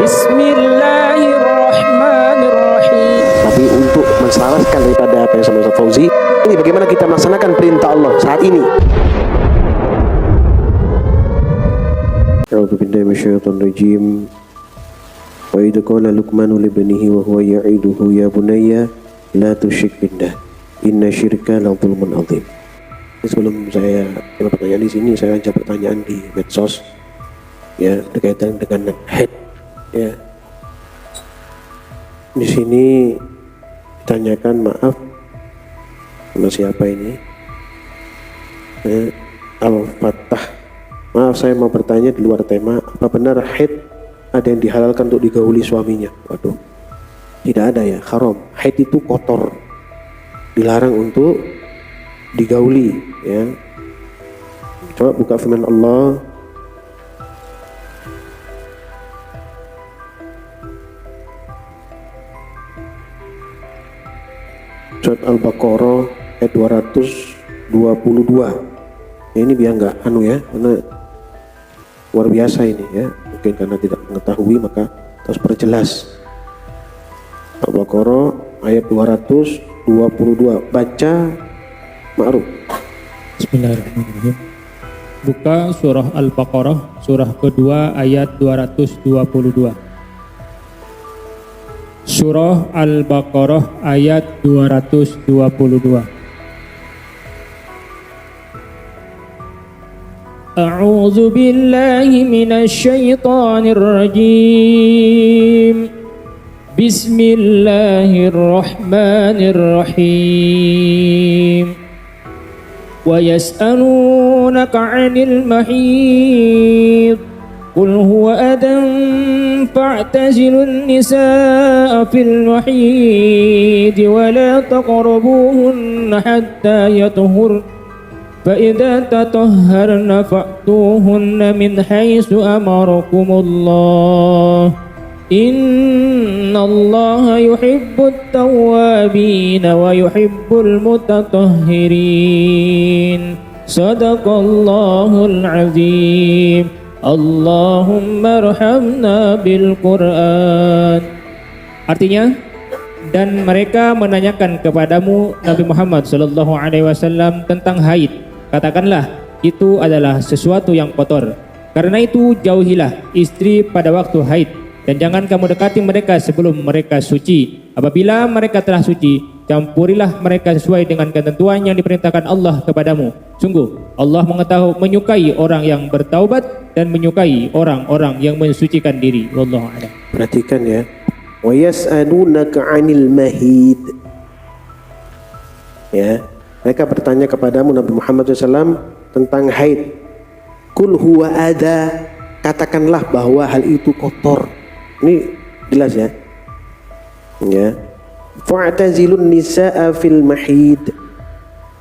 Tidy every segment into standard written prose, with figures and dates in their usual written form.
Bismillahirrahmanirrahim. Tapi untuk menselaraskan daripada apa yang sama Ustaz Fauzi, ini bagaimana kita melaksanakan perintah Allah saat ini. A'udzu billahi minasyaitonir rajim. Wa idh qala Luqmanu li ibnihi wa huwa ya'iduhu ya bunayya la tusyrik billah inna syirka la dzulmun adzim. Sebelum saya jawab pertanyaan di sini, saya jawab pertanyaan di medsos ya berkaitan dengan haid ya. Di sini ditanyakan, maaf sama siapa ini? Al-Fatah. Maaf, saya mau bertanya di luar tema. Apa benar haid ada yang dihalalkan untuk digauli suaminya? Waduh, tidak ada ya, haram. Haid itu kotor, dilarang untuk digauli ya. Coba buka firman Allah. Surat Al-Baqarah ayat 222. Ya, ini biar nggak ya, karena luar biasa ini ya. Mungkin karena tidak mengetahui maka harus perjelas. Al-Baqarah ayat 222. Baca Ma'ruf. Bismillahirrahmanirrahim. Buka surah Al-Baqarah, surah kedua ayat 222. Surah Al-Baqarah ayat 222. A'udzu billahi minasy syaithanir rajim. Bismillahirrahmanirrahim. Wa yas'alunaka 'anil mahid qul huwa adan fa'tazilun nisaa fil mahid wa la taqrabuhunna hatta yatahhurna fa idza tatahharna fa'tuhunna min haitsu amarakumullah innallaha yuhibbut tawwabin wa yuhibbul mutatahhirin. Sadaqallahul azim. Allahumma arhamna bil Qur'an. Artinya, dan mereka menanyakan kepadamu Nabi Muhammad sallallahu alaihi wasallam tentang haid. Katakanlah, itu adalah sesuatu yang kotor. Karena itu jauhilah istri pada waktu haid, dan jangan kamu dekati mereka sebelum mereka suci. Apabila mereka telah suci, campurilah mereka sesuai dengan ketentuan yang diperintahkan Allah kepadamu. Sungguh Allah menyukai orang yang bertaubat dan menyukai orang-orang yang mensucikan diri. Wallahu a'lam. Perhatikan ya. Wa yas'alunaka 'anil mahid. Ya, mereka bertanya kepadamu Nabi Muhammad SAW tentang haid. Qul huwa adha. Katakanlah bahwa hal itu kotor. Ini jelas ya. Ya. Fa'tazilun nisaa fil mahid.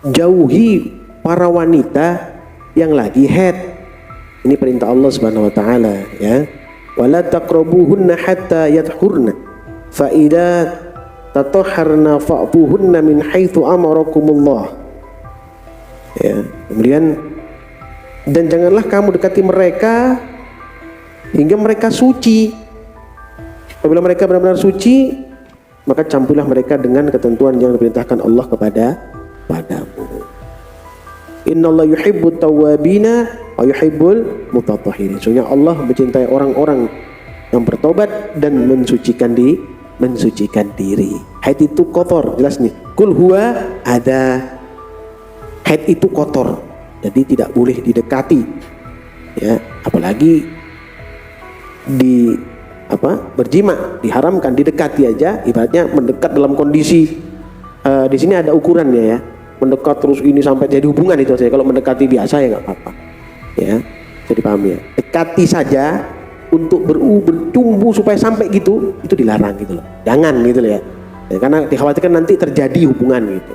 Jauhi para wanita yang lagi haid. Ini perintah Allah Subhanahu wa taala ya. Wala taqrabuhunna hatta yathurna. Fa idza tatahharna fa'tuhunna min haitsu amarakumullah. Ya, kemudian dan janganlah kamu dekati mereka hingga mereka suci. Apabila mereka benar-benar suci, maka campurlah mereka dengan ketentuan yang diperintahkan Allah padamu. Innallaha yuhibbut tawwabina wa yuhibbul mutatahhirin. Sesungguhnya Allah mencintai orang-orang yang bertobat dan mensucikan diri. Haid itu kotor, jelas nih. Qul huwa ada. Haid itu kotor, jadi tidak boleh didekati. Ya, apalagi berjima, diharamkan. Didekati aja ibaratnya mendekat dalam kondisi di sini ada ukurannya ya. Mendekat terus ini sampai jadi hubungan itu saja. Kalau mendekati biasa ya nggak apa-apa ya, jadi paham ya. Dekati saja untuk bertumbuh supaya sampai gitu, itu dilarang gitu loh. Jangan gitu loh ya. Karena dikhawatirkan nanti terjadi hubungan gitu,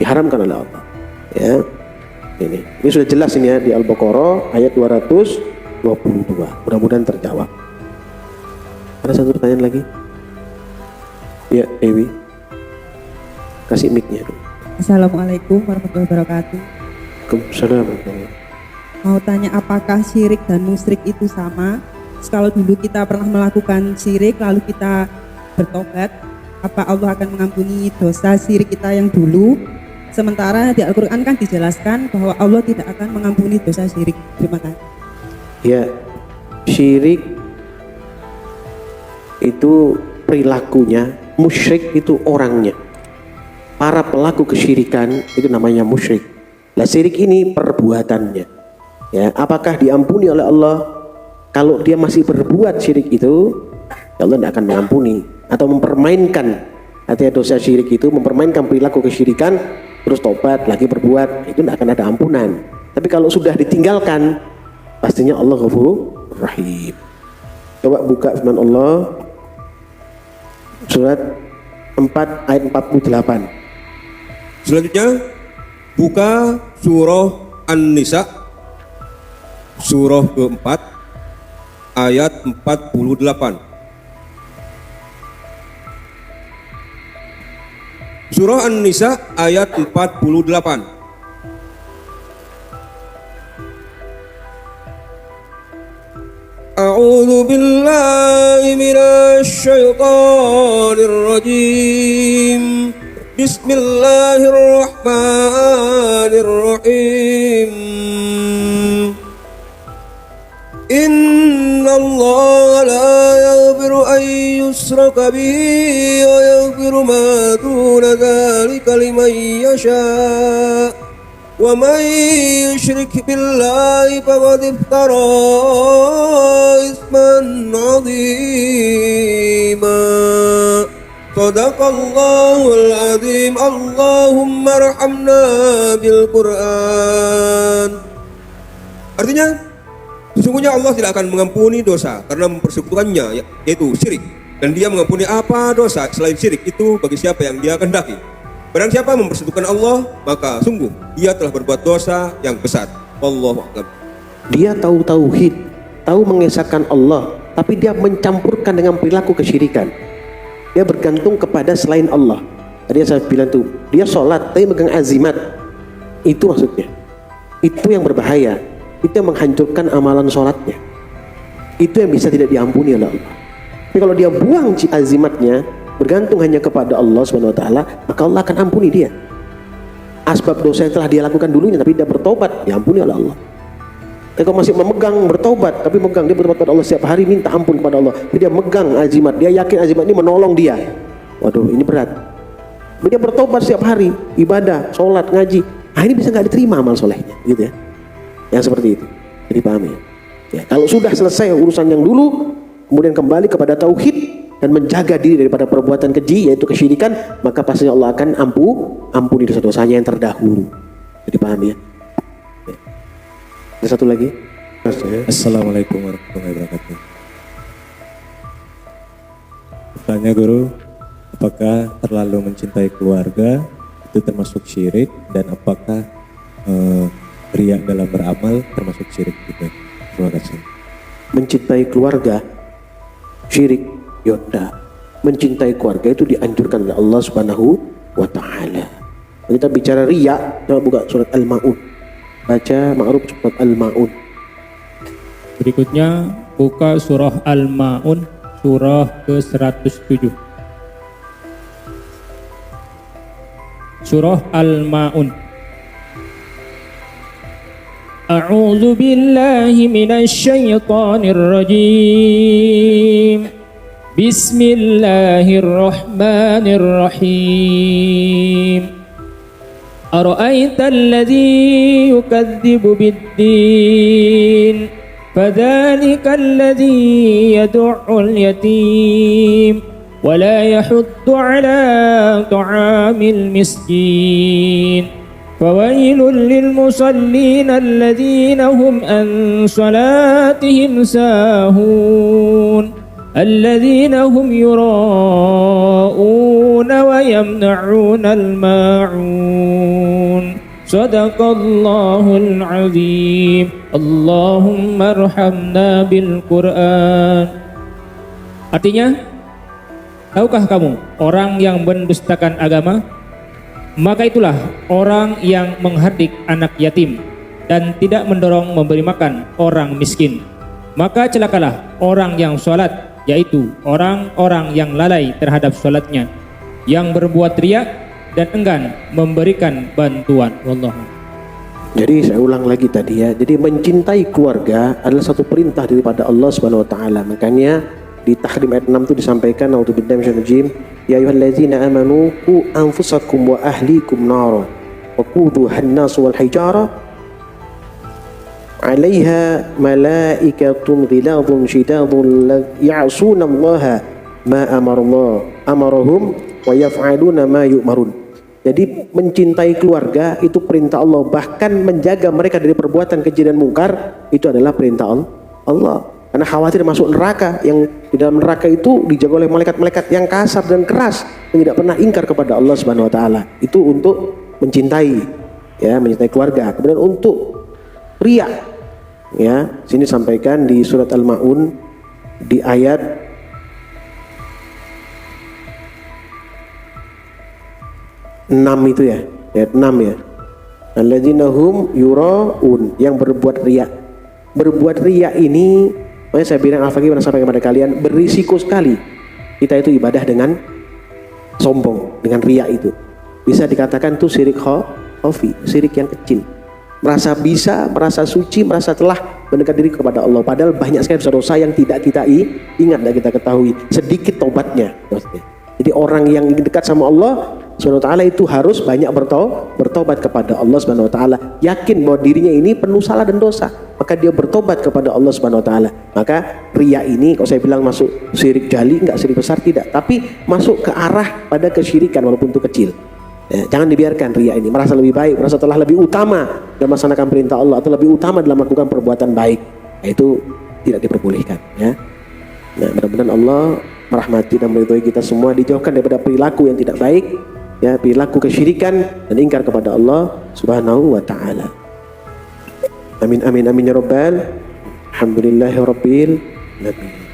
diharamkan oleh Allah ya. Ini sudah jelas ini ya di Al-Baqarah ayat 222. Mudah-mudahan terjawab. Ada satu pertanyaan lagi? Ya, Dewi. Kasih mic-nya. Assalamualaikum warahmatullahi wabarakatuh. Waalaikumsalam. Mau tanya, apakah syirik dan musyrik itu sama? kalau dulu kita pernah melakukan syirik lalu kita bertobat, apa Allah akan mengampuni dosa syirik kita yang dulu? Sementara di Al-Quran kan dijelaskan bahwa Allah tidak akan mengampuni dosa syirik. Terima kasih. Ya, syirik itu perilakunya, musyrik itu orangnya. Para pelaku kesyirikan itu namanya musyrik. Nah, syirik ini perbuatannya. Ya, apakah diampuni oleh Allah? Kalau dia masih berbuat syirik itu, ya Allah tidak akan mengampuni. Atau mempermainkan, artinya dosa syirik itu mempermainkan perilaku kesyirikan, terus tobat lagi berbuat, itu tidak akan ada ampunan. Tapi kalau sudah ditinggalkan, pastinya Allah Ghafurur Rahim. Coba buka firman Allah surat 4 ayat 48. Selanjutnya buka surah An-Nisa surah keempat ayat 48. Surah An-Nisa ayat 48. A'udzu billahi minasy syaithanir rajim. Bismillahirrahmanirrahim. Inna Allah la yaghfiru an yushraka bihi wa yaghfiru ma duna dzalika liman yasha. Wa man yushrik billahi faqad iftara isman 'azima. Shadaqallahul 'azim. Allahumma arhamna bil Qur'an. Artinya, sesungguhnya Allah tidak akan mengampuni dosa karena mempersekutukannya, yaitu syirik. Dan dia mengampuni apa dosa selain syirik itu bagi siapa yang dia kehendaki. Barang siapa mempersekutukan Allah, maka sungguh dia telah berbuat dosa yang besar. Wallahu a'lam. Dia tahu tauhid, tahu mengesahkan Allah, tapi dia mencampurkan dengan perilaku kesyirikan. Dia bergantung kepada selain Allah. Tadi saya bilang tuh, dia sholat tapi megang azimat. Itu maksudnya. Itu yang berbahaya. Itu yang menghancurkan amalan sholatnya. Itu yang bisa tidak diampuni oleh Allah. Tapi kalau dia buang azimatnya, bergantung hanya kepada Allah Subhanahu wa taala, maka Allah akan ampuni dia. Asbab dosa yang telah dia lakukan dulunya tapi dia bertobat, diampuni oleh Allah. Tapi kalau masih memegang bertobat, tapi megang dia bertobat pada Allah setiap hari, minta ampun kepada Allah. Tapi dia megang azimat, dia yakin azimat ini menolong dia. Waduh, ini berat. Tapi dia bertobat setiap hari, ibadah, sholat, ngaji. Nah, ini bisa nggak diterima amal solehnya, gitu ya. Yang seperti itu. Jadi pahami ya. Ya, kalau sudah selesai urusan yang dulu, kemudian kembali kepada tauhid dan menjaga diri daripada perbuatan keji yaitu kesyirikan, maka pastinya Allah akan ampuni dosa-dosanya yang terdahulu. Jadi paham ya. Ada satu lagi. Assalamualaikum warahmatullahi wabarakatuh. Bertanya guru, apakah terlalu mencintai keluarga itu termasuk syirik, dan apakah riya dalam beramal termasuk syirik juga? Terima kasih. Mencintai keluarga syirik? Yaudah, mencintai keluarga itu dianjurkan oleh Allah Subhanahu wa taala. Kita bicara riya, coba buka surat Al-Maun. Baca ma'ruf surat Al-Maun. Berikutnya buka surah Al-Maun surah ke-107. Surah Al-Maun. A'udzu billahi minasy syaithanir rajim. Bismillahirrahmanirrahim. Ara'aita alladhi yukadzibu bid-din, fadhalika alladhi yad'ul yatim wa la yahuddu ala ta'amil miskin. Fawailul lil musallin alladhina hum an salatihim sahun. الذين هم يراءون ويمنعون الماعون. صدق الله العظيم. اللهم ارحمنا بالقرآن. Artinya, tahukah kamu orang yang mendustakan agama? Maka itulah orang yang menghardik anak yatim dan tidak mendorong memberi makan orang miskin. Maka celakalah orang yang sholat, yaitu orang-orang yang lalai terhadap sholatnya, yang berbuat riya dan enggan memberikan bantuan. Wallahu. Jadi saya ulang lagi tadi ya. Jadi mencintai keluarga adalah satu perintah daripada Allah Subhanahu wa taala. Makanya di Tahrim ayat 6 itu disampaikan, a'udzubillahi minasyaitonir rajim, ya ayyuhallazina amanu qu anfusakum wa ahlikum nara wa quduha an-nas wal hijara 'alaiha malaikatun ghiladun shidadun ya'suna Allah ma amarahum wa yaf'aluna ma yu'marun. Jadi mencintai keluarga itu perintah Allah, bahkan menjaga mereka dari perbuatan keji dan mungkar itu adalah perintah Allah. Karena khawatir masuk neraka, yang di dalam neraka itu dijaga oleh malaikat-malaikat yang kasar dan keras, yang tidak pernah ingkar kepada Allah Subhanahu wa taala. Itu untuk mencintai, ya, mencintai keluarga. Kemudian untuk riya, ya, sini sampaikan di surat Al-Maun di ayat 6 itu ya, ayat 6 ya. Alladzina hum yuraun, yang berbuat riya. Berbuat riya ini, makanya saya bilang Al-Faqih pernah sampaikan kepada kalian, berisiko sekali kita itu ibadah dengan sombong, dengan riya itu. Bisa dikatakan itu syirik khafi, syirik yang kecil. Merasa bisa, merasa suci, merasa telah mendekat diri kepada Allah. Padahal banyak sekali dosa-dosa yang tidak kita ingat dan kita ketahui. Sedikit taubatnya. Jadi orang yang dekat sama Allah Subhanahu wa taala itu harus banyak bertobat kepada Allah Subhanahu wa taala, yakin bahwa dirinya ini penuh salah dan dosa, maka dia bertobat kepada Allah Subhanahu wa taala. Maka riya ini, kalau saya bilang masuk syirik jali, enggak syirik besar tidak, tapi masuk ke arah pada kesyirikan walaupun itu kecil. Ya, jangan dibiarkan riya ini merasa lebih baik, merasa telah lebih utama dalam melaksanakan perintah Allah atau lebih utama dalam melakukan perbuatan baik. Nah, itu tidak diperbolehkan, ya. Nah, mudah-mudahan Allah merahmati dan meridhoi kita semua, dijauhkan daripada perilaku yang tidak baik, ya, perilaku kesyirikan dan ingkar kepada Allah Subhanahu wa taala. Amin amin amin ya rabbal. Alhamdulillahirabbil alamin.